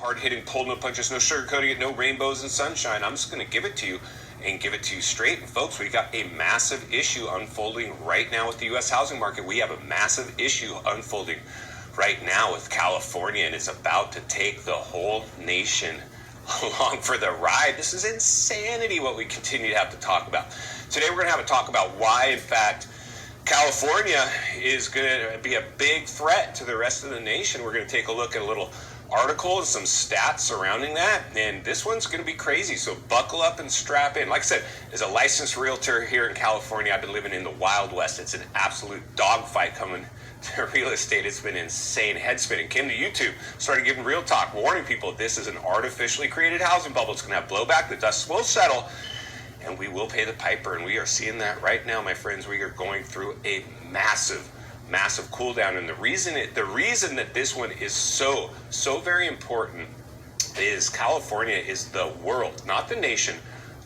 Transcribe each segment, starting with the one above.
hard-hitting, pull no punches, no sugarcoating it, no rainbows and sunshine. I'm just going to give it to you and give it to you straight. And folks, we got a massive issue unfolding right now with the U.S. housing market. We have a massive issue unfolding right now with California, and it's about to take the whole nation along for the ride. This is insanity what we continue to have to talk about. Today we're going to have a talk about why, in fact, California is going to be a big threat to the rest of the nation. We're going to take a look at a little article and some stats surrounding that, and this one's going to be crazy, so buckle up and strap in. Like I said, as a licensed realtor here in California, I've been living in the Wild West. It's an absolute dogfight coming to real estate. It's been insane, head spinning. Came to YouTube, started giving real talk, warning people this is an artificially created housing bubble. It's going to have blowback, the dust will settle, and we will pay the piper, and we are seeing that right now, my friends. We are going through a massive cool down, and the reason that this one is so very important is California is the world, not the nation,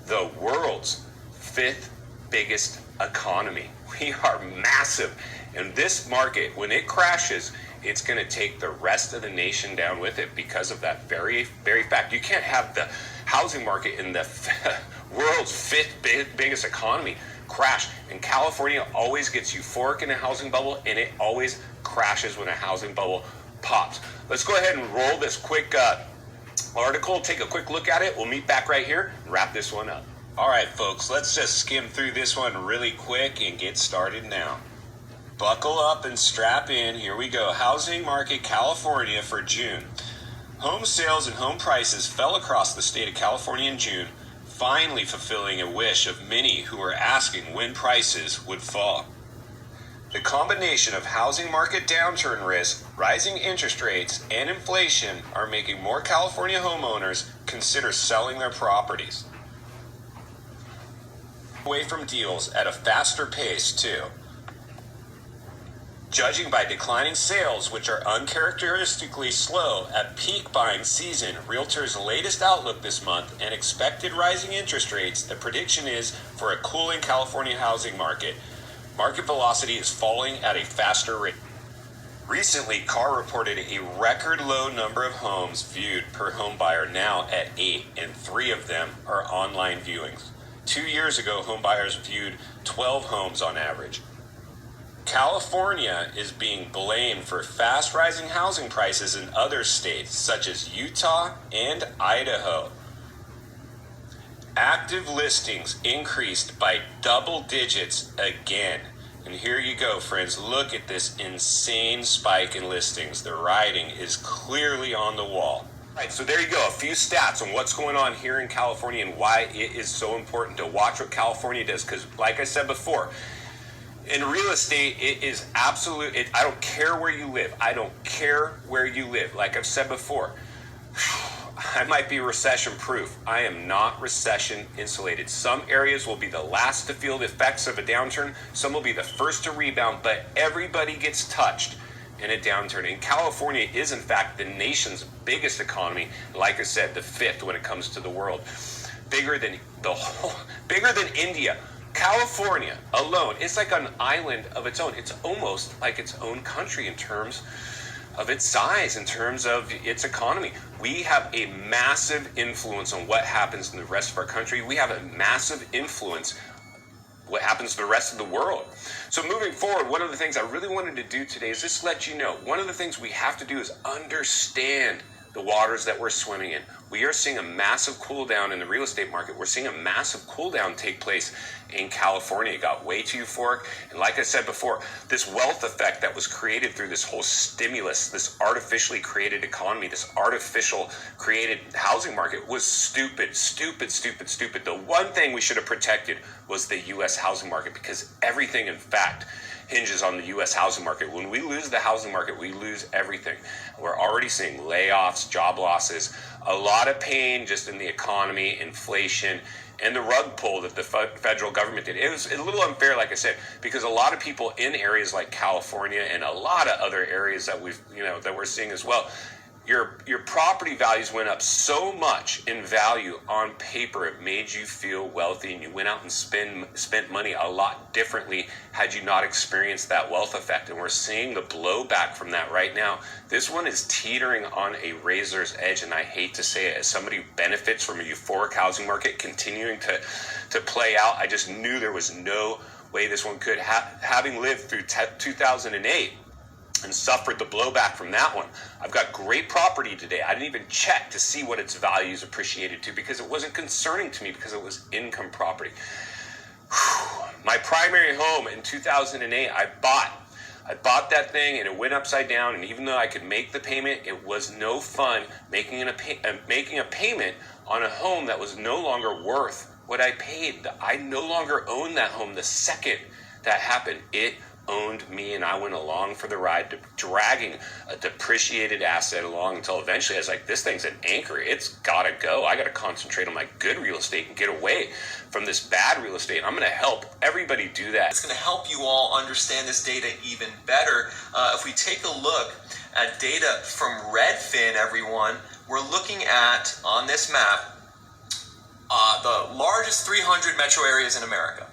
the world's 5th biggest economy. We are massive, and this market, when it crashes, it's going to take the rest of the nation down with it because of that very fact. You can't have the housing market in the world's 5th biggest economy crash, and California always gets euphoric in a housing bubble, and it always crashes when a housing bubble pops. Let's go ahead and roll this quick article, take a quick look at it. We'll meet back right here and wrap this one up. All right, folks, let's just skim through this one really quick and get started now. Buckle up and strap in. Here we go. Housing market California for June. Home sales and home prices fell across the state of California in June, finally fulfilling a wish of many who were asking when prices would fall. The combination of housing market downturn risk, rising interest rates, and inflation are making more California homeowners consider selling their properties. Away from deals at a faster pace, too. Judging by declining sales, which are uncharacteristically slow at peak buying season, realtors' latest outlook this month, and expected rising interest rates, the prediction is for a cooling California housing market. Market velocity is falling at a faster rate. Recently, CAR reported a record low number of homes viewed per home buyer, now at 8, and 3 of them are online viewings. 2 years ago, home buyers viewed 12 homes on average. California is being blamed for fast rising housing prices in other states such as Utah and Idaho. Active listings increased by double digits again. And here you go, friends. Look at this insane spike in listings. The writing is clearly on the wall. All right, so there you go. A few stats on what's going on here in California and why it is so important to watch what California does. Because like I said before, in real estate, it is absolute. I don't care where you live. I don't care where you live. Like I've said before, I might be recession proof. I am not recession insulated. Some areas will be the last to feel the effects of a downturn. Some will be the first to rebound, but everybody gets touched in a downturn. And California is, in fact, the nation's biggest economy. Like I said, the 5th when it comes to the world. Bigger than India. California alone, it's like an island of its own. It's almost like its own country in terms of its size, in terms of its economy. We have a massive influence on what happens in the rest of our country. We have a massive influence what happens to the rest of the world. So moving forward, one of the things I really wanted to do today is just let you know, one of the things we have to do is understand the waters that we're swimming in. We are seeing a massive cool down in the real estate market. We're seeing a massive cool down take place in California. It got way too euphoric. And like I said before, this wealth effect that was created through this whole stimulus, this artificially created economy, this artificial created housing market was stupid. The one thing we should have protected was the U.S. housing market, because everything, in fact, hinges on the U.S. housing market. When we lose the housing market, we lose everything. We're already seeing layoffs, job losses, a lot of pain just in the economy, inflation, and the rug pull that the federal government did. It was a little unfair, like I said, because a lot of people in areas like California and a lot of other areas that that we're seeing as well, your property values went up so much in value on paper, it made you feel wealthy, and you went out and spent money a lot differently had you not experienced that wealth effect. And we're seeing the blowback from that right now. This one is teetering on a razor's edge, and I hate to say it, as somebody who benefits from a euphoric housing market continuing to play out, I just knew there was no way this one could. Having lived through 2008 and suffered the blowback from that one, I've got great property today. I didn't even check to see what its values appreciated to, because it wasn't concerning to me, because it was income property. My primary home in 2008, I bought that thing, and it went upside down. And even though I could make the payment, it was no fun making a payment on a home that was no longer worth what I paid. I no longer owned that home the second that happened. It owned me, and I went along for the ride, dragging a depreciated asset along until eventually I was like, this thing's an anchor. It's got to go. I got to concentrate on my good real estate and get away from this bad real estate. I'm going to help everybody do that. It's going to help you all understand this data even better. If we take a look at data from Redfin, everyone, we're looking at, on this map, the largest 300 metro areas in America,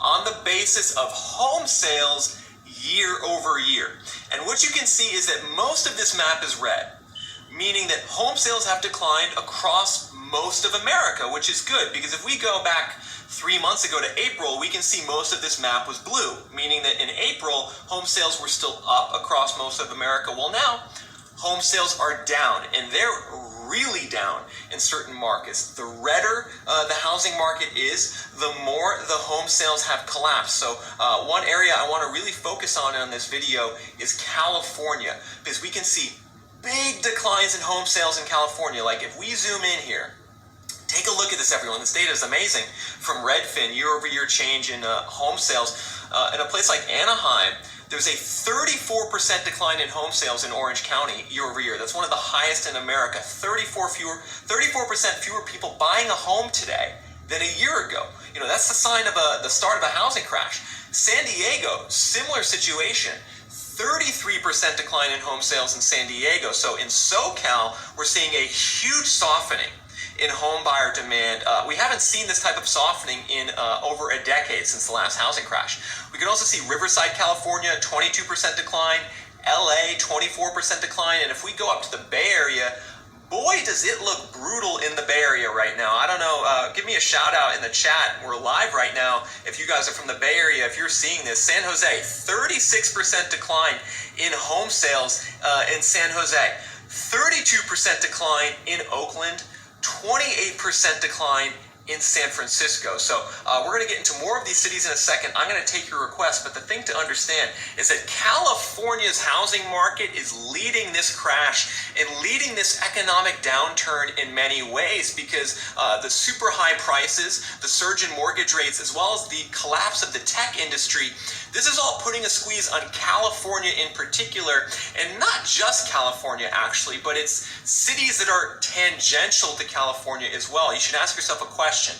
on the basis of home sales year over year. And what you can see is that most of this map is red, meaning that home sales have declined across most of America, which is good, because if we go back 3 months ago to April, we can see most of this map was blue, meaning that in April, home sales were still up across most of America. Well, now home sales are down, and they're really down in certain markets. The redder the housing market is, the more the home sales have collapsed. So one area I want to really focus on this video is California, because we can see big declines in home sales in California. Like if we zoom in here, take a look at this, everyone. This data is amazing. From Redfin, year-over-year change in home sales. In a place like Anaheim, there's a 34% decline in home sales in Orange County year over year. That's one of the highest in America. 34% fewer people buying a home today than a year ago. You know, that's the sign of the start of a housing crash. San Diego, similar situation. 33% decline in home sales in San Diego. So in SoCal, we're seeing a huge softening in home buyer demand. We haven't seen this type of softening in over a decade, since the last housing crash. We can also see Riverside, California, 22% decline, LA, 24% decline, and if we go up to the Bay Area, boy, does it look brutal in the Bay Area right now. I don't know, give me a shout out in the chat. We're live right now. If you guys are from the Bay Area, if you're seeing this, San Jose, 36% decline in home sales in San Jose, 32% decline in Oakland, 28% decline in San Francisco. So we're going to get into more of these cities in a second. I'm going to take your request, but the thing to understand is that California's housing market is leading this crash and leading this economic downturn in many ways, because the super high prices, the surge in mortgage rates, as well as the collapse of the tech industry, this is all putting a squeeze on California in particular, and not just California actually, but it's cities that are tangential to California as well. You should ask yourself a question.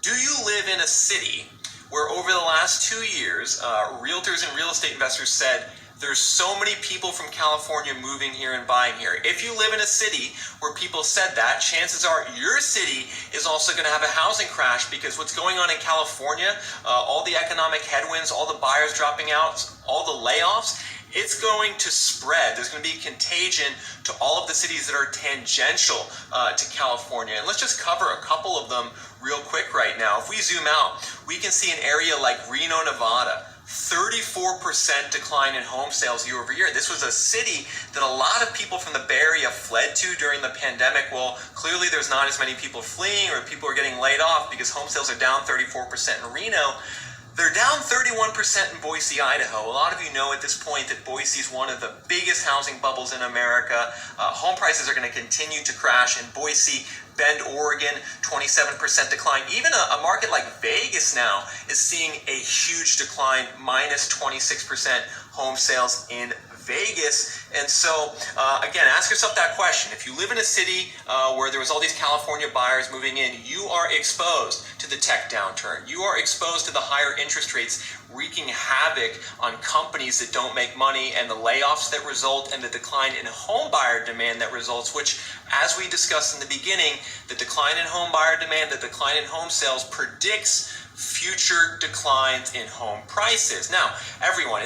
Do you live in a city where over the last 2 years, realtors and real estate investors said, there's so many people from California moving here and buying here? If you live in a city where people said that, chances are your city is also going to have a housing crash, because what's going on in California, all the economic headwinds, all the buyers dropping out, all the layoffs, it's going to spread. There's going to be contagion to all of the cities that are tangential to California. And let's just cover a couple of them real quick right now. If we zoom out, we can see an area like Reno, Nevada, 34% decline in home sales year over year. This was a city that a lot of people from the Bay Area fled to during the pandemic. Well, clearly there's not as many people fleeing, or people are getting laid off, because home sales are down 34% in Reno. They're down 31% in Boise, Idaho. A lot of you know at this point that Boise is one of the biggest housing bubbles in America. Home prices are going to continue to crash in Boise. Bend, Oregon, 27% decline. Even a market like Vegas now is seeing a huge decline, minus 26% home sales in Vegas. And so, again, ask yourself that question. If you live in a city where there was all these California buyers moving in, you are exposed to the tech downturn. You are exposed to the higher interest rates wreaking havoc on companies that don't make money, and the layoffs that result, and the decline in home buyer demand that results, which, as we discussed in the beginning, the decline in home buyer demand, the decline in home sales predicts future declines in home prices. Now, everyone,